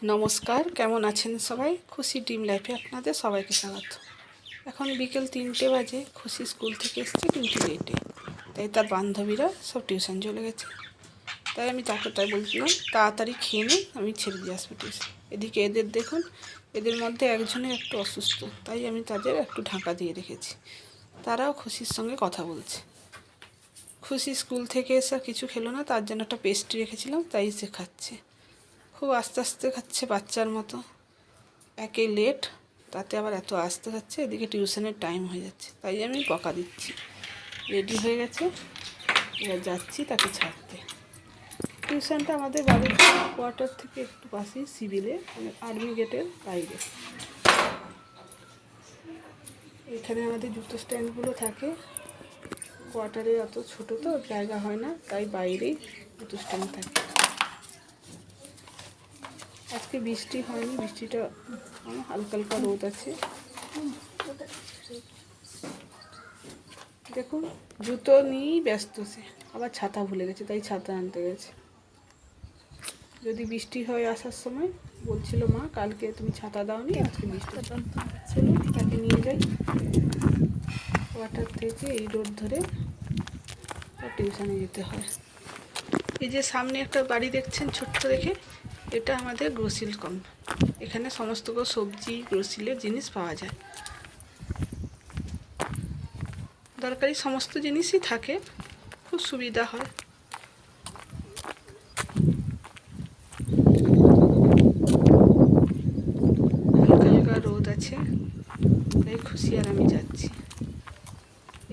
নমস্কার, কেমন আছেন সবাই? খুশি ড্রিম লাইফে আপনাদের সবাইকে স্বাগত। এখন বিকেল 3টে বাজে। খুশি স্কুল থেকে এসছে কিন্তু লেটে, তাই তার বান্ধবীরা সব টিউশন চলে গেছে। তাই আমি তাই বলছিলাম তাড়াতাড়ি খেয়ে নে, আমি ছেড়ে দিয়ে আসবো টিউশন। এদিকে এদের দেখুন, এদের মধ্যে একজনের একটু অসুস্থ, তাই আমি তাদের একটু ঢাকা দিয়ে রেখেছি। তারাও খুশির সঙ্গে কথা বলছে। খুশি স্কুল থেকে এসে কিছু খেলো না, তার জন্য একটা পেস্ট্রি রেখেছিলাম, তাই সে খাচ্ছে। খুব আস্তে আস্তে খাচ্ছে, বাচ্চার মতো। একে লেট, তাতে আবার এত আস্তে খাচ্ছে। এদিকে টিউশনের টাইম হয়ে যাচ্ছে, তাই আমি বকা দিচ্ছি। রেডি হয়ে গেছে, এবার যাচ্ছি তাকে ছাড়তে। টিউশনটা আমাদের বাড়ির কোয়ার্টার থেকে একটু পাশেই, সিভিলে, মানে আর্মি গেটের বাইরে। এখানে আমাদের জুতো স্ট্যান্ডগুলো থাকে। কোয়ার্টারে অত ছোটো তো জায়গা হয় না, তাই বাইরেই জুতো স্ট্যান্ড থাকে। আজকে বৃষ্টি হয়নি, বৃষ্টিটা হালকা হালকা রোদ আছে। দেখুন, জুতো নিয়েই ব্যস্ত সে। আবার ছাতা ভুলে গেছে, তাই ছাতা আনতে গেছে। যদি বৃষ্টি হয় আসার সময় বলছিল, মা কালকে তুমি ছাতা দাওনি, আজকে বৃষ্টি। চলুন তাকে নিয়ে যাই। কোয়ার্টার থেকে এই রোড ধরে টিউশনে যেতে হয়। এই যে সামনে একটা বাড়ি দেখছেন ছোট্ট দেখে, এটা আমাদের গ্রোসিল কম্প। এখানে সমস্ত সবজি গ্রোসিলের জিনিস পাওয়া যায়। দরকারি সমস্ত জিনিসই থাকে, খুব সুবিধা হয়। হালকা হালকা রোদ আছে, তাই খুশি আর আমি যাচ্ছি।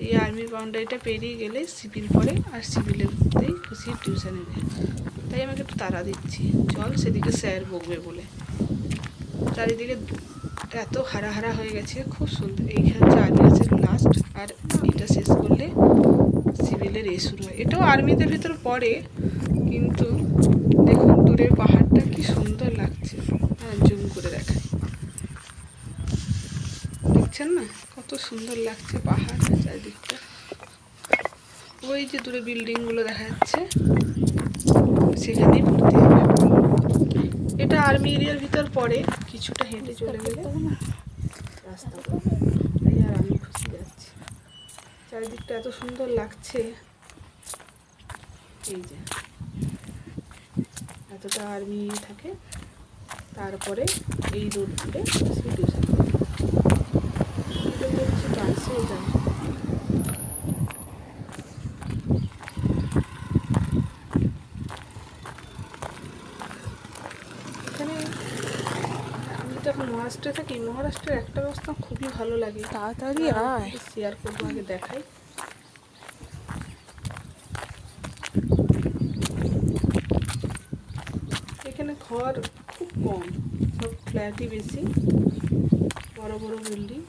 এই আর্মির বাউন্ডারিটা পেরিয়ে গেলে সিভিল পড়ে, আর সিভিলের মধ্যেই খুশির টিউশনে যায়। তাই আমাকে একটু তাড়া দিচ্ছি, চল, সেদিকে স্যার বকবে বলে। চারিদিকে এত হারা হারা হয়ে গেছে, খুব সুন্দর। এইখানে হচ্ছে আর্মি লাস্ট, আর এটা শেষ করলে সিভিলের এ শুরু হয়। এটাও আর্মিদের ভিতরে পড়ে, কিন্তু দেখুন দূরের পাহাড়টা কি সুন্দর লাগছে। হ্যাঁ, জুম করে দেখায়, দেখছেন না কত সুন্দর লাগছে পাহাড় চারিদিকটা। ওই যে দূরে বিল্ডিংগুলো দেখা যাচ্ছে, সেখানেই পড়তে হবে। এটা আর্মি এরিয়ার ভিতর পড়ে, কিছুটা হেঁটে চলে গেলে রাস্তা পড়ে। তাই আর আমি খুশি যাচ্ছি। চারিদিকটা এত সুন্দর লাগছে। এই যে এতটা আর্মি থাকে, তারপরে এই রোড ধরে টিউশন বাসেও যায়। এখানে আমি তো এখন মহারাষ্ট্রে থাকি। মহারাষ্ট্রের একটা ব্যবস্থা খুবই ভালো লাগে, তাড়াতাড়ি আয়, শেয়ার করবো, আগে দেখাই। এখানে ঘর খুব কম, সব ফ্ল্যাটই বেশি, বড় বড় বিল্ডিং।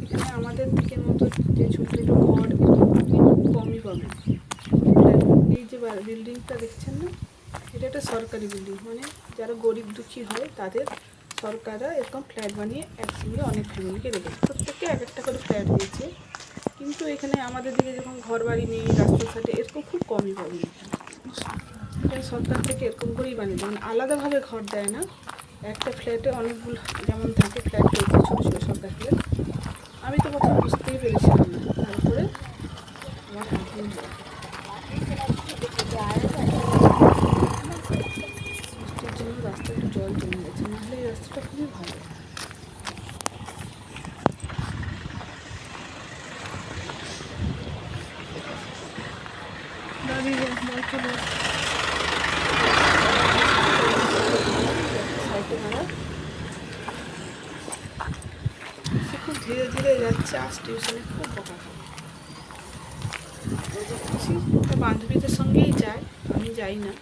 এখানে আমাদের দিকের মতো যে ছোটো ছোটো ঘর খুব কমই পাবে। এই যে বিল্ডিংটা দেখছেন না, এটা একটা সরকারি বিল্ডিং, মানে যারা গরিব দুঃখী হয় তাদের সরকাররা এরকম ফ্ল্যাট বানিয়ে একসঙ্গে অনেক ফ্যামিলিকে রেখেছে। প্রত্যেককে এক একটা করে ফ্ল্যাট দিয়েছে। কিন্তু এখানে আমাদের দিকে যখন ঘর বাড়ি নেই, রাস্তাঘাটে এরকম খুব কমই পাবে। এখানে সরকার থেকে এরকম করেই বানিয়ে দেয়, মানে আলাদাভাবে ঘর দেয় না। একটা ফ্ল্যাটে অনেকগুলো যেমন থাকে ফ্ল্যাট রয়েছে, ছোটো ছোটো সরকার ফ্ল্যাট। আমি তো প্রথমে বুঝতেই পেরেছিলাম না, তারপরে আমার হাজবেন্ড বৃষ্টির জন্য রাস্তা একটু জল জমে গেছে, নাহলে এই রাস্তাটা খুবই ভালো। খুব ধীরে ধীরে যাচ্ছে, আজ টিউশনে খুব বকা খাবে। বান্ধবীদের সঙ্গেই যায়, আমি যাই না।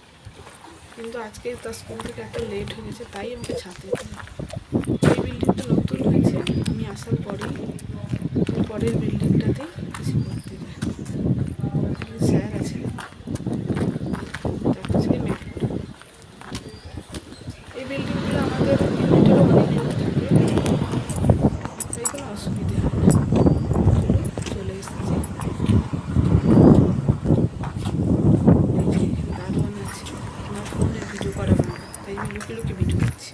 কিন্তু আজকে তার স্কুল থেকে এত লেট হয়ে গেছে, তাই আমাকে ছাড়তে হবে। এই বিল্ডিংটা নতুন হয়েছে, আমি আসার পরেই পরের বিল্ডিংটাতেই কিছু করতে যায়। স্যার আছে, তার কাছে মেট্রো। এই বিল্ডিংগুলো আমাদের এমনিতেও অনেক লোক থাকে, তাই কোনো অসুবিধে হয় না। চলে এসেছি। দারোয়ান আছে, আমার ফোনে ভিডিও করা বন্ধ, তাই আমি লুকে লুকে ভিডিও করছি।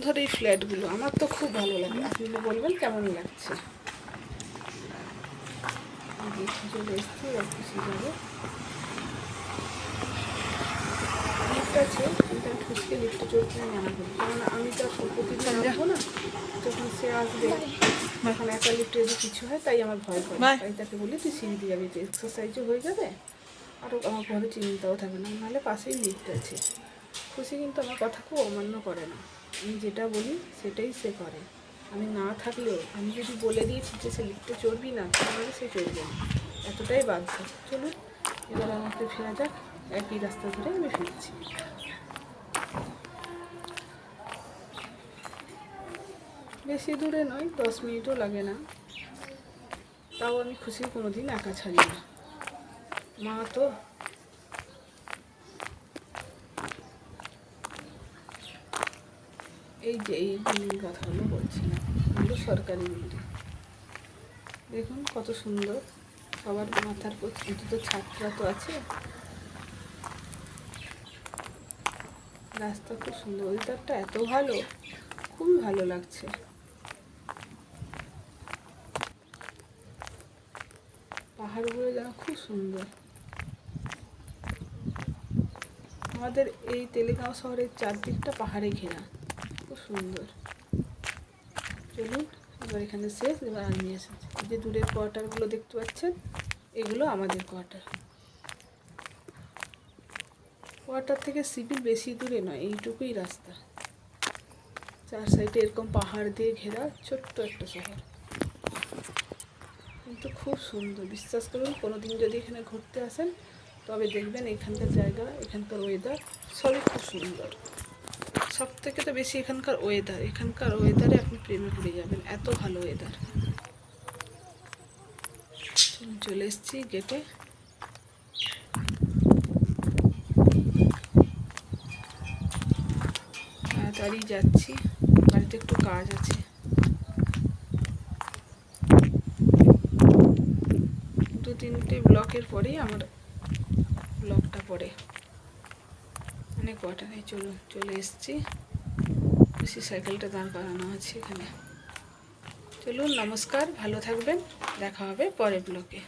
সুন্দর এই ফ্ল্যাটগুলো, আমার তো খুব ভালো লাগে। আপনি বলবেন কেমন লাগছে। চলে এসছি, আর খুশি যাবে। লিফট আছে, কিন্তু আমি খুশিকে লিফটে চড়তে মানা করি, কারণ আমি তো প্রতিদিন যাবো না, যখন সে আসবে তখন একা লিফটে যদি কিছু হয়, তাই আমার ভয় করে। তাই তাকে বলি তুই সিঁড়ি দিয়ে যাবি, এক্সারসাইজও হয়ে যাবে, আরও আমার ঘরে চিন্তাও থাকবে না। নাহলে পাশেই লিফট আছে। খুশি কিন্তু আমার কথা খুব অমান্য করে না, আমি যেটা বলি সেটাই সে করে। আমি না থাকলেও আমি যদি বলে দিয়েছি যে সে লিফটে চড়বি না, তাহলে সে চড়বে না, এতটাই বাধ্য। চলুন এবার আমাকে ফেরা যাক, একই রাস্তা ধরে আমি ফিরছি। বেশি দূরে নয়, 10 মিনিটও লাগে না। তাও আমি খুশির কোনো দিন একা ছাড়ি না, মা তো। এই যে এই বিল্ডিং কথাগুলো বলছিলাম, এগুলো সরকারি বিল্ডিং। দেখুন কত সুন্দর, সবার মাথার অন্তত ছাদটা তো আছে। রাস্তা খুব সুন্দর, ওয়েদারটা এত ভালো, খুবই ভালো লাগছে। পাহাড়গুলো যেন খুব সুন্দর। আমাদের এই তেলেগাঁও শহরের চারদিকটা পাহাড়ে ঘেরা, খুব সুন্দর। চলুন এবার এখানে শেষ, এবার আমি এসেছি। এই যে দূরের কোয়ার্টারগুলো দেখতে পাচ্ছেন, এগুলো আমাদের কোয়ার্টার থেকে সিভিল বেশি দূরে নয়, এইটুকুই রাস্তা। চার সাইডে এরকম পাহাড় দিয়ে ঘেরা ছোট্ট একটা শহর, কিন্তু খুব সুন্দর। বিশ্বাস করুন, কোনো দিন যদি এখানে ঘুরতে আসেন তবে দেখবেন এখানকার জায়গা, এখানকার ওয়েদার সবই খুব সুন্দর। সব থেকে তো বেশি এখানকার ওয়েদারে আপনি প্রেমে পড়ে যাবেন, এত ভালো ওয়েদার। চলে এসেছি গেটে। তাড়াতাড়ি যাচ্ছি, বাড়িতে একটু কাজ আছে। দু তিনটে ব্লকের পরেই আমার ব্লকটা পড়ে, অনেক কোয়ার্টারে। চলে এসেছি। বেশি সাইকেলটা দাঁড় করানো আছে এখানে। চলুন, নমস্কার, ভালো থাকবেন, দেখা হবে পরের ব্লকে।